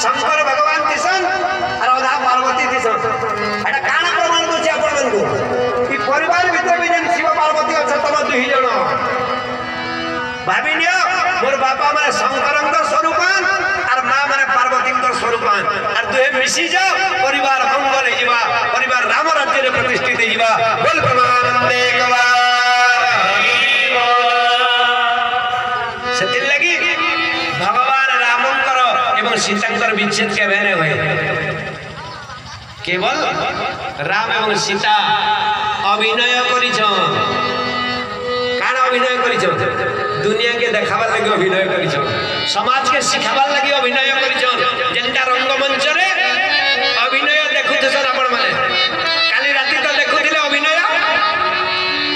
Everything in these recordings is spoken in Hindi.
शंकर भगवान दिसन और अधा पार्वती दिसन एटा काना प्रमाण को आपण मनकु कि परिवार भीतर भी जन शिव पार्वती अच्छा तम दुही जण भाबी नियो मोर बापा माने शंकरंकर स्वरूपान और मां माने पार्वतींकर स्वरूपान और दुहे मिसी जाओ परिवार मंगल हे जीवा परिवार राम राज्य रे प्रतिष्ठित हे जीवा बोल परमानंदे गवा सेति लगी भगवान रामंकर एवं सीतांकर विच्छेद केबे नै होय केवल राम एवं सीता अभिनय करिछ काना अभिनय करिछ दुनिया के देखावा लगी अभिनय करिछ समाज के सिखावा लगी अभिनय करिछ जेंटा रंगमंच रे अभिनय देखुथसन आपण माने काली राती तो देखुथिले अभिनय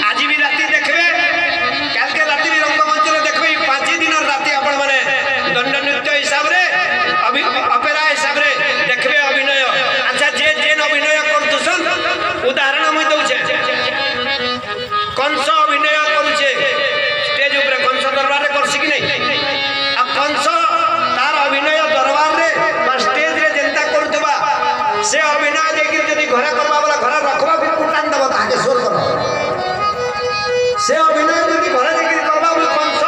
आज भी राती देखबे काल के राती भी रंगमंच रे देखबे 5 दिन राती आपण माने दंड नृत्य हिसाब रे अपेरा हिसाब रे देखबे अभिनय अच्छा जे जेन अभिनय करथसन उदाहरण हम दउछे कंस अभिनय करूछे स्टेज ऊपर कंस दरबार रे करसी कि नहीं आ कंस तार अभिनय दरबार रे स्टेज रे जनता करतबा से अभिनय देखि जदी घरे करबा वाला घरे रखबा फिर कुटान दबा ताके सोर कर से अभिनय जदी घरे देखि करबा बोले कंस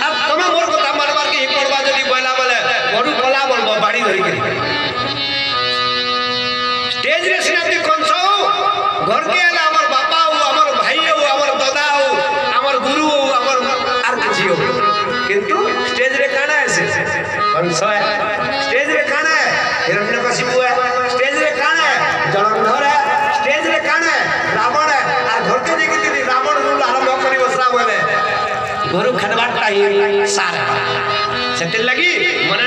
अब तमे मोर कथा मारबार के पड़बा जदी बोला बोले गडु कला बोलबो बाड़ी धरि के स्टेज रे सिनाती कंस घर के आला हमर बापा हो हमर भाई हो हमर दादा हो हमर गुरु हो हमर आर किछि हो किंतु स्टेज रे काना है से कंस है स्टेज रे काना है हिरण्यकशिपु है स्टेज रे काना है जलंधर है स्टेज रे काना है रावण है आ घर के देखि दीदी रावण रूल आरंभ करी बसरा बोले घरु खनबाटा ही सारा सेते लगी मन